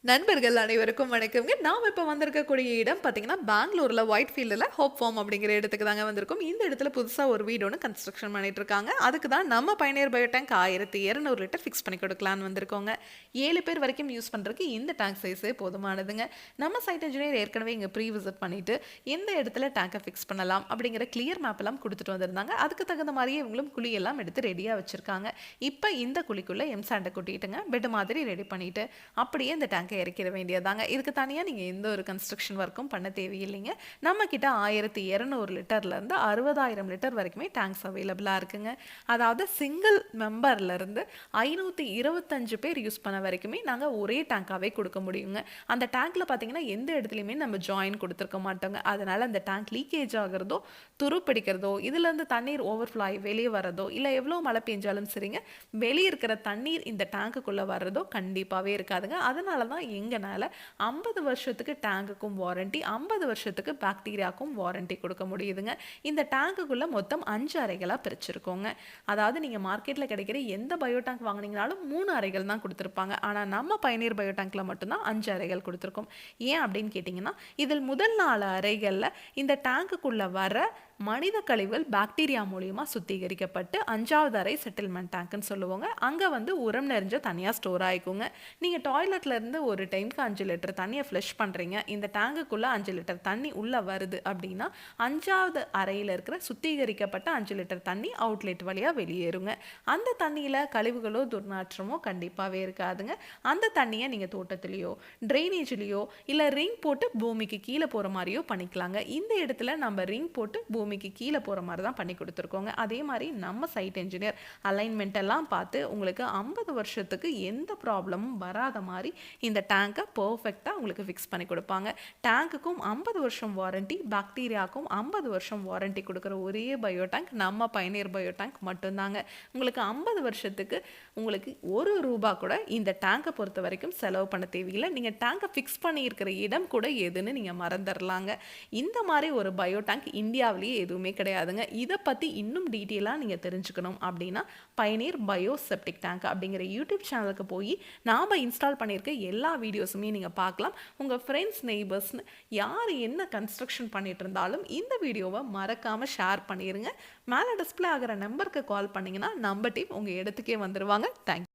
நண்பர்கள் அனைவருக்கும் வணக்கம்ங்க. நாம் இப்போ வந்திருக்கக்கூடிய இடம் பார்த்தீங்கன்னா, பெங்களூர்ல ஒயிட் ஃபீல்டில ஹோப் ஃபார்ம் அப்படிங்கிற இடத்துக்கு தாங்க வந்திருக்கோம். இந்த இடத்துல புதுசா ஒரு வீடு ஒண்ணு கன்ஸ்ட்ரக்ஷன் பண்ணிட்டு இருக்காங்க. அதுக்கு தான் நம்ம பயணியர் பயோ டேங்க் 1200 லிட்டர் ஃபிக்ஸ் பண்ணி கொடுக்கலான்னு வந்திருக்கோங்க. 7 பேர் வரைக்கும் யூஸ் பண்றதுக்கு இந்த டேங்க் சைஸே போதுமானதுங்க. நம்ம சைட் இன்ஜினியர் ஏற்கனவே இங்க ப்ரீ விசிட் பண்ணிட்டு எந்த இடத்துல டேங்கை ஃபிக்ஸ் பண்ணலாம் அப்படிங்கிற கிளியர் மேப் எல்லாம் கொடுத்துட்டு வந்திருந்தாங்க. அதுக்கு தகுந்த மாதிரியே இவங்களும் குழி எல்லாம் எடுத்து ரெடியா வச்சிருக்காங்க. இப்போ இந்த குழிக்குள்ள எம்சாண்டை கொட்டிட்டுங்க பெட் மாதிரி ரெடி பண்ணிட்டு அப்படியே இந்த டேங்கை இறக்கிட வேண்டியதாங்க. இதுக்கு தனியாக நீங்கள் எந்த ஒரு கன்ஸ்ட்ரக்ஷன் ஒர்க்கும் பண்ண தேவையில்லைங்க. நம்ம கிட்ட 1200 லிட்டர்லேருந்து 60,000 லிட்டர் வரைக்குமே டேங்க்ஸ் அவைலபிளாக இருக்குங்க. அதாவது சிங்கிள் மெம்பர்லேருந்து 525 பேர் யூஸ் பண்ண வரைக்குமே நாங்கள் ஒரே டேங்காகவே கொடுக்க முடியுங்க. அந்த டேங்க்கில் பார்த்தீங்கன்னா எந்த இடத்துலையுமே நம்ம ஜாயின் கொடுத்துருக்க மாட்டோங்க. அதனால் அந்த டேங்க் லீக்கேஜ் ஆகிறதோ துரு பிடிக்கிறதோ இதுலேருந்து தண்ணீர் ஓவர்ஃப்ளோ ஆகி வெளியே வரதோ இல்லை எவ்வளோ மழை பெஞ்சாலும் சரிங்க வெளியே இருக்கிற தண்ணீர் இந்த டேங்க்குள்ளே வர்றதோ கண்டிப்பாகவே இருக்காதுங்க. அதனால தான் எங்கனால 50 வருஷத்துக்கு டேங்குக்கும் வாரண்டி 50 வருஷத்துக்கு பாக்டீரியாவுக்கும் வாரண்டி கொடுக்க முடியுதுங்க. இந்த டேங்குக்குள்ள மொத்தம் 5 அறைகளாக பிரிச்சிருக்கோங்க. அதாவது நீங்கள் மார்க்கெட்டில் கிடைக்கிற எந்த பயோ டேங்க் வாங்கினீங்கனாலும் 3 அறைகள் தான் கொடுத்துருப்பாங்க. ஆனால் நம்ம பயணியர் பயோ டேங்க்ல மட்டும்தான் 5 அறைகள் கொடுத்துருக்கோம். ஏன் அப்படின்னு கேட்டிங்கன்னா இதில் முதல் 4 அறைகளில் இந்த டேங்குக்குள்ள வர மனித கழிவுகள் பாக்டீரியா மூலியமா சுத்திகரிக்கப்பட்டு 5வது அறை செட்டில்மெண்ட் டேங்க்னு சொல்லுவாங்க. அங்கே வந்து உரம் நிறைஞ்ச தனியாக ஸ்டோர் ஆகிக்குங்க. நீங்கள் டாய்லெட்ல இருந்து ஒரு டைமுக்கு 5 லிட்டர் தண்ணியை ஃப்ளஷ் பண்ணுறீங்க. இந்த டேங்குக்குள்ளே 5 லிட்டர் தண்ணி உள்ளே வருது அப்படின்னா 5வது அறையில் இருக்கிற சுத்திகரிக்கப்பட்ட 5 லிட்டர் தண்ணி அவுட்லெட் வழியாக வெளியேறுங்க. அந்த தண்ணியில் கழிவுகளோ துர்நாற்றமோ கண்டிப்பாகவே இருக்காதுங்க. அந்த தண்ணியை நீங்கள் தோட்டத்திலேயோ ட்ரைனேஜ்லேயோ இல்லை ரிங் போட்டு பூமிக்கு கீழே போகிற மாதிரியோ பண்ணிக்கலாங்க. இந்த இடத்துல நம்ம ரிங் போட்டு பூமிக்கு கீழே போகிற மாதிரி தான் பண்ணி கொடுத்துருக்கோங்க. அதே மாதிரி நம்ம சைட் இன்ஜினியர் அலைன்மெண்ட் எல்லாம் பார்த்து உங்களுக்கு 50 வருஷத்துக்கு எந்த ப்ராப்ளமும் வராத மாதிரி இந்த டேங்கை பர்ஃபெக்டாக உங்களுக்கு ஃபிக்ஸ் பண்ணி கொடுப்பாங்க. டேங்குக்கும் 50 வருஷம் வாரண்டி பாக்டீரியாவுக்கும் 50 வருஷம் வாரண்டி கொடுக்குற ஒரே பயோ டேங்க் நம்ம பயணியர் பயோ டேங்க் மட்டும்தாங்க. உங்களுக்கு 50 வருஷத்துக்கு உங்களுக்கு ₹1 கூட இந்த டேங்கை பொறுத்த வரைக்கும் செலவு பண்ண தேவையில்லை. நீங்கள் டேங்கை ஃபிக்ஸ் பண்ணியிருக்கிற இடம் கூட எதுன்னு நீங்கள் மறந்துடலாங்க. இந்த மாதிரி ஒரு பயோ டேங்க் இந்தியாவிலேயே எதுவுமே கிடையாதுங்க. இதை பற்றி இன்னும் டீட்டெயிலாக நீங்கள் தெரிஞ்சுக்கணும் அப்படின்னா பயணியர் பயோ செப்டிக் டேங்க் அப்படிங்கிற யூடியூப் சேனலுக்கு போய் நாம் இன்ஸ்டால் பண்ணியிருக்க எல்லா வீடியோஸுமே நீங்கள் பார்க்கலாம். உங்கள் ஃப்ரெண்ட்ஸ் நெய்பர்ஸ்னு யார் என்ன கன்ஸ்ட்ரக்ஷன் பண்ணிட்டு இருந்தாலும் இந்த வீடியோவை மறக்காமல் ஷேர் பண்ணிடுங்க. மேலே டிஸ்பிளே ஆகிற நம்பருக்கு கால் பண்ணிங்கன்னா நம்ம டீம் உங்கள் இடத்துக்கே வந்துடுவாங்க. தேங்க்யூ.